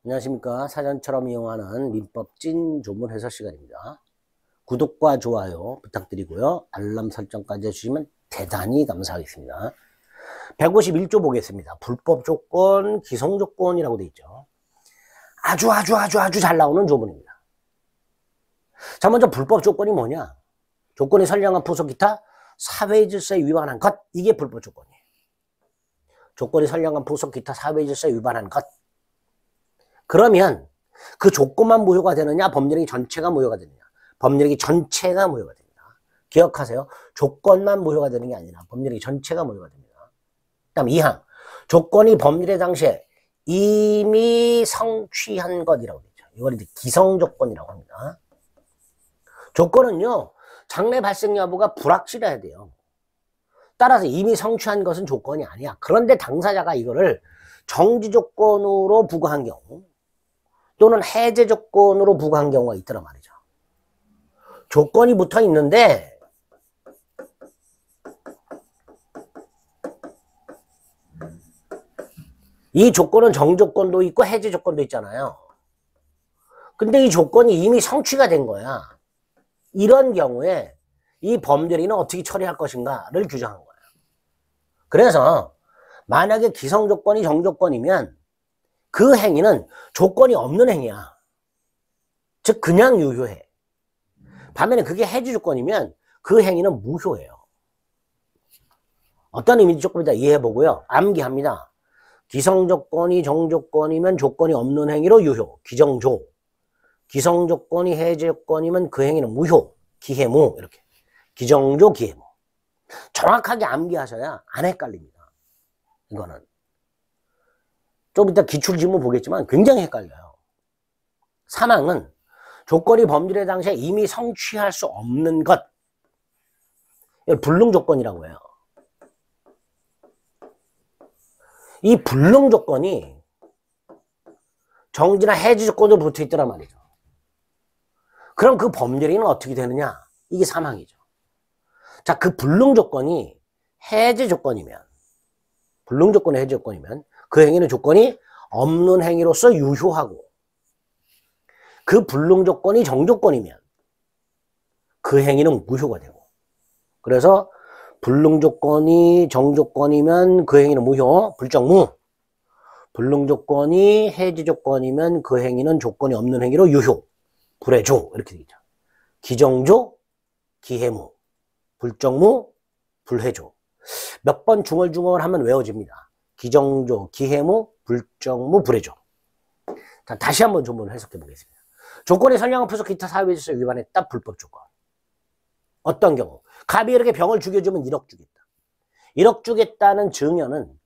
안녕하십니까. 사전처럼 이용하는 민법 찐 조문 해설 시간입니다. 구독과 좋아요 부탁드리고요. 알람 설정까지 해주시면 대단히 감사하겠습니다. 151조 보겠습니다. 불법 조건, 기성 조건이라고 되어 있죠. 아주 잘 나오는 조문입니다. 자, 먼저 불법 조건이 뭐냐? 조건이 선량한 부속 기타 사회질서에 위반한 것. 이게 불법 조건이에요. 조건이 선량한 부속 기타 사회질서에 위반한 것. 그러면 그 조건만 무효가 되느냐, 법률행위 전체가 무효가 되느냐? 법률행위 전체가 무효가 됩니다. 기억하세요. 조건만 무효가 되는 게 아니라 법률행위 전체가 무효가 됩니다. 그 다음 2항. 조건이 법률의 당시에 이미 성취한 것이라고 되죠. 이걸 이제 기성조건이라고 합니다. 조건은요, 장래 발생 여부가 불확실해야 돼요. 따라서 이미 성취한 것은 조건이 아니야. 그런데 당사자가 이거를 정지 조건으로 부과한 경우 또는 해제 조건으로 부과한 경우가 있더란 말이죠. 조건이 붙어 있는데 이 조건은 정조건도 있고 해제 조건도 있잖아요. 근데 이 조건이 이미 성취가 된 거야. 이런 경우에 이 법률행위는 어떻게 처리할 것인가를 규정한 거예요. 그래서 만약에 기성조건이 정조건이면 그 행위는 조건이 없는 행위야. 즉 그냥 유효해. 반면에 그게 해지 조건이면 그 행위는 무효해요. 어떤 의미인지 조금 이따 이해해보고요. 암기합니다. 기성조건이 정조건이면 조건이 없는 행위로 유효, 기정조. 기성조건이 해지 조건이면 그 행위는 무효, 기해무. 이렇게 기정조, 기해무. 정확하게 암기하셔야 안 헷갈립니다. 이거는 좀 이따 기출지문 보겠지만 굉장히 헷갈려요. 3항은 조건이 법률의 당시에 이미 성취할 수 없는 것. 불능조건이라고 해요. 이 불능조건이 정지나 해지 조건으로 붙어 있더란 말이죠. 그럼 그 법률행위는 어떻게 되느냐? 이게 3항이죠. 자, 그 불능조건이 해제 조건이면, 불능조건이 해제 조건이면 그 행위는 조건이 없는 행위로서 유효하고, 그 불능조건이 정조건이면 그 행위는 무효가 되고, 그래서 불능조건이 정조건이면 그 행위는 무효, 불정무. 불능조건이 해지조건이면 그 행위는 조건이 없는 행위로 유효, 불해조. 이렇게 되죠. 기정조, 기해무, 불정무, 불해조. 몇 번 중얼중얼 하면 외워집니다. 기정조, 기해무, 불정무, 불해조. 자, 다시 한번 조문을 해석해 보겠습니다. 조건이 선량한 부속 기타 사회질서 위반했다. 불법 조건. 어떤 경우? 갑이 이렇게 병을 죽여주면 1억 주겠다. 1억 주겠다는 증여는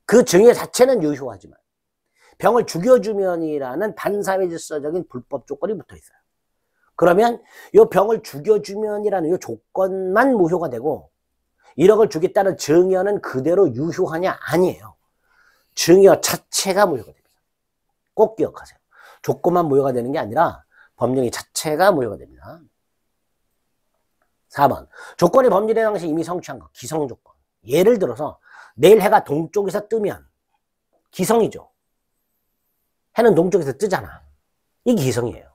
그 증여 자체는 유효하지만 병을 죽여주면이라는 반사회질서적인 불법 조건이 붙어 있어요. 그러면 이 병을 죽여주면이라는 이 조건만 무효가 되고 1억을 주겠다는 증여는 그대로 유효하냐? 아니에요. 증여 자체가 무효가 됩니다. 꼭 기억하세요. 조건만 무효가 되는 게 아니라 법령이 자체가 무효가 됩니다. 4번. 조건이 법률의 당시 이미 성취한 것. 기성조건. 예를 들어서 내일 해가 동쪽에서 뜨면 기성이죠. 해는 동쪽에서 뜨잖아. 이게 기성이에요.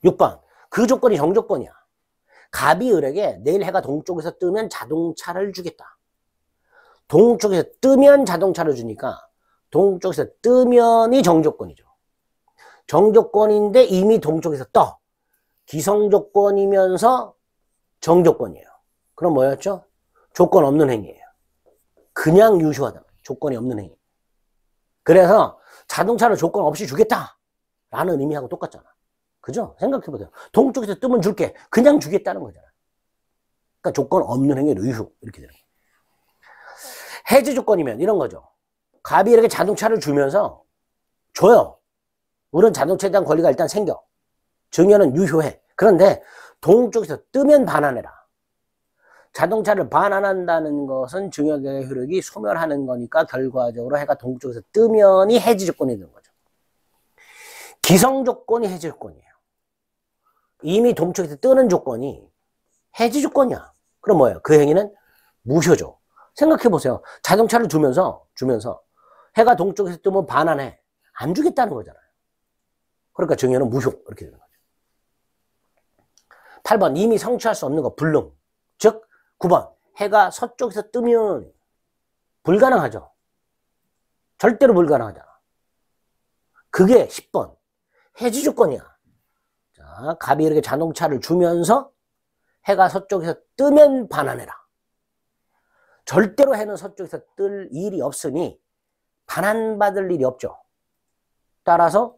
6번. 그 조건이 정조건이야. 갑이 을에게 내일 해가 동쪽에서 뜨면 자동차를 주겠다. 동쪽에서 뜨면 자동차를 주니까 동쪽에서 뜨면이 정조건이죠. 정조건인데 이미 동쪽에서 떠. 기성조건이면서 정조건이에요. 그럼 뭐였죠? 조건 없는 행위예요. 그냥 유효하다. 조건이 없는 행위. 그래서 자동차를 조건 없이 주겠다 라는 의미하고 똑같잖아. 그죠? 생각해보세요. 동쪽에서 뜨면 줄게. 그냥 주겠다는 거잖아. 그러니까 조건 없는 행위로 유효. 이렇게 되는 거예요. 해지 조건이면 이런 거죠. 갑이 이렇게 자동차를 주면서 줘요. 우리는 자동차에 대한 권리가 일단 생겨. 증여는 유효해. 그런데 동쪽에서 뜨면 반환해라. 자동차를 반환한다는 것은 증여의 효력이 소멸하는 거니까 결과적으로 해가 동쪽에서 뜨면이 해지 조건이 되는 거죠. 기성 조건이 해지 조건이에요. 이미 동쪽에서 뜨는 조건이 해지 조건이야. 그럼 뭐예요? 그 행위는 무효죠. 생각해 보세요. 자동차를 주면서 해가 동쪽에서 뜨면 반환해. 안 주겠다는 거잖아요. 그러니까 증여는 무효. 이렇게 되는 거죠. 8번 이미 성취할 수 없는 거 불능. 즉 9번 해가 서쪽에서 뜨면 불가능하죠. 절대로 불가능하잖아. 그게 10번 해지 조건이야. 자, 갑이 이렇게 자동차를 주면서 해가 서쪽에서 뜨면 반환해라. 절대로 해는 서쪽에서 뜰 일이 없으니 반환받을 일이 없죠. 따라서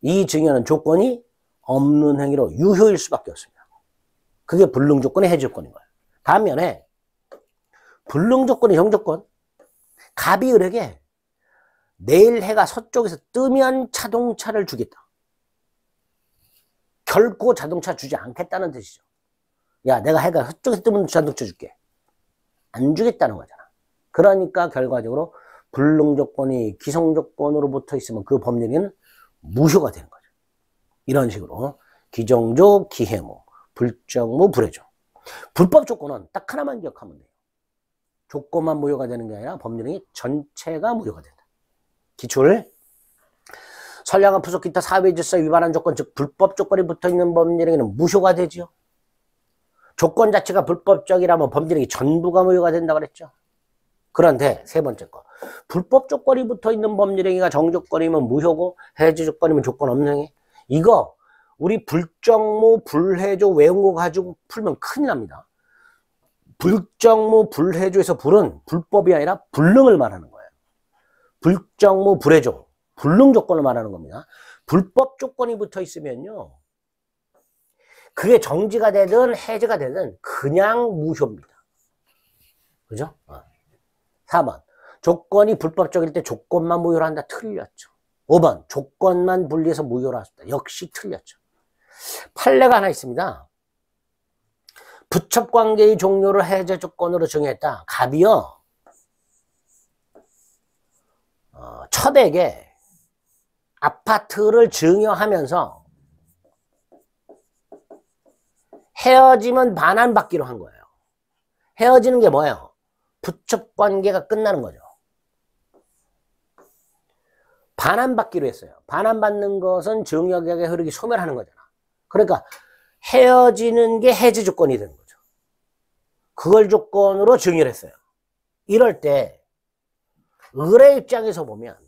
이 증여는 조건이 없는 행위로 유효일 수밖에 없습니다. 그게 불능 조건의 해지 조건인 거예요. 반면에 불능 조건의 정조건, 갑이 을에게 내일 해가 서쪽에서 뜨면 자동차를 주겠다. 결코 자동차 주지 않겠다는 뜻이죠. 야, 내가 해가 서쪽에서 뜨면 자동차 줄게. 안 주겠다는 거잖아. 그러니까 결과적으로 불능 조건이 기성 조건으로 붙어 있으면 그 법률에는 무효가 되는 거죠. 이런 식으로 기정조, 기해모, 불정무, 불해조. 불법 조건은 딱 하나만 기억하면 돼요. 조건만 무효가 되는 게 아니라 법률이 전체가 무효가 된다. 기출. 선량한 부속 기타 사회 질서 위반한 조건, 즉 불법 조건이 붙어있는 법률행위는 무효가 되죠. 조건 자체가 불법적이라면 법률행위 전부가 무효가 된다 그랬죠. 그런데 세 번째 거, 불법 조건이 붙어있는 법률행위가 정조건이면 무효고 해지 조건이면 조건 없는 행위. 이거 우리 불정무, 불해조 외운 거 가지고 풀면 큰일 납니다. 불정무, 불해조에서 불은 불법이 아니라 불능을 말하는 거예요. 불정무, 불해조, 불능 조건을 말하는 겁니다. 불법 조건이 붙어 있으면요, 그게 정지가 되든 해제가 되든 그냥 무효입니다. 그죠? 4번 조건이 불법적일 때 조건만 무효로 한다. 틀렸죠. 5번 조건만 분리해서 무효로 한다. 역시 틀렸죠. 판례가 하나 있습니다. 부첩관계의 종료를 해제 조건으로 정했다. 갑이요, 첩에게 아파트를 증여하면서 헤어지면 반환받기로 한 거예요. 헤어지는 게 뭐예요? 부첩관계가 끝나는 거죠. 반환받기로 했어요. 반환받는 것은 증여계약의 흐르기 소멸하는 거잖아. 그러니까 헤어지는 게 해지 조건이 되는 거죠. 그걸 조건으로 증여를 했어요. 이럴 때 을의 입장에서 보면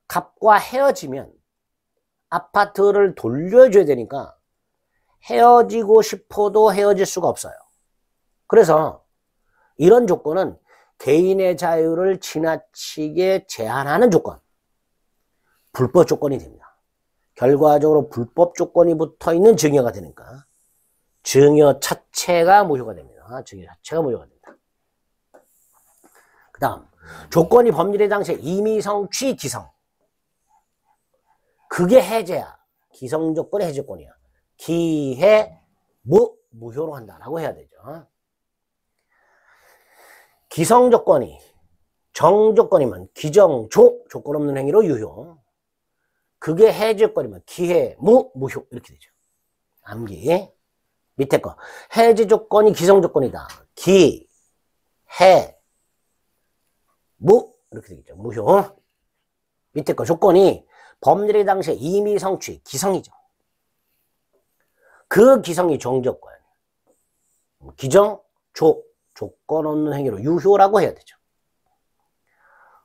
갑과 헤어지면 아파트를 돌려줘야 되니까 헤어지고 싶어도 헤어질 수가 없어요. 그래서 이런 조건은 개인의 자유를 지나치게 제한하는 조건, 불법 조건이 됩니다. 결과적으로 불법 조건이 붙어있는 증여가 되니까 증여 자체가 무효가 됩니다. 증여 자체가 무효가 됩니다. 그 다음 조건이 법률의 당시에 이미 성취 기성, 그게 해제야. 기성 조건이 해제 조건이야. 기해 무효로 한다라고 해야 되죠. 기성 조건이 정 조건이면 기정조, 조건 없는 행위로 유효. 그게 해제 조건이면 기해 무효 이렇게 되죠. 암기. 밑에 거 해제 조건이 기성 조건이다. 기, 해, 무 이렇게 되겠죠. 무효. 밑에 거 조건이 법률의 당시에 이미 성취 기성이죠. 그 기성이 정조건. 기정, 조건 없는 행위로 유효라고 해야 되죠.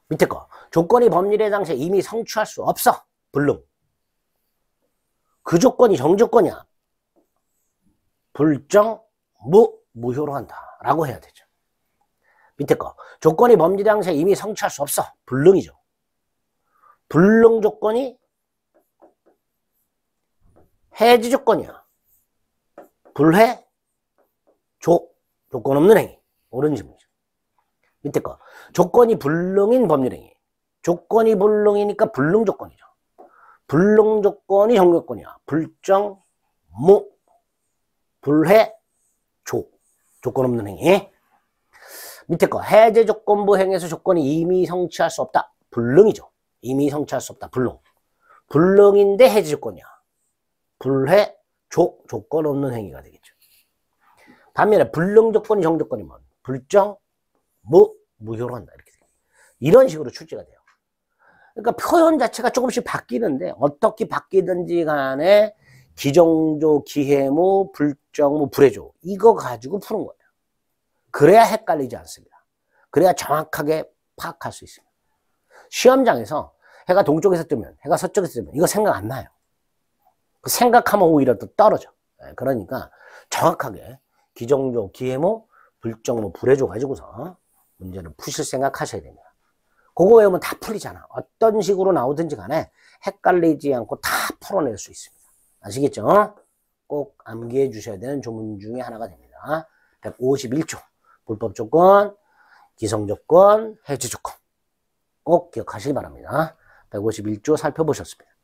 밑에 거 조건이 법률의 당시에 이미 성취할 수 없어. 불능. 그 조건이 정조건이야. 불정, 무효로 한다 라고 해야 되죠. 밑에 거 조건이 법률의 당시에 이미 성취할 수 없어. 불능이죠. 불능 조건이 해지 조건이야. 불해, 조건 없는 행위. 옳은 질문이죠. 밑에 거 조건이 불능인 법률행위. 조건이 불능이니까 불능 조건이죠. 불능 조건이 정조건이야. 불정, 불해, 조건 없는 행위. 밑에 거 해제 조건부 행위에서 조건이 이미 성취할 수 없다. 불능이죠. 이미 성취할 수 없다. 불능. 불능인데 해제 조건이야. 불해, 조건 없는 행위가 되겠죠. 반면에 불능 조건이 정조건이면 불정, 무효로 한다. 이렇게 돼요. 이런 식으로 출제가 돼요. 그러니까 표현 자체가 조금씩 바뀌는데 어떻게 바뀌든지 간에 기정조, 기해모, 불정모, 불해조 이거 가지고 푸는 거예요. 그래야 헷갈리지 않습니다. 그래야 정확하게 파악할 수 있습니다. 시험장에서 해가 동쪽에서 뜨면 해가 서쪽에서 뜨면 이거 생각 안 나요. 생각하면 오히려 또 떨어져. 그러니까 정확하게 기정조, 기해모, 불정모, 불해조 가지고서 문제를 푸실 생각하셔야 됩니다. 그거 외우면 다 풀리잖아. 어떤 식으로 나오든지 간에 헷갈리지 않고 다 풀어낼 수 있습니다. 아시겠죠? 꼭 암기해 주셔야 되는 조문 중에 하나가 됩니다. 151조 불법조건, 기성조건, 해지조건 꼭 기억하시기 바랍니다. 151조 살펴보셨습니다.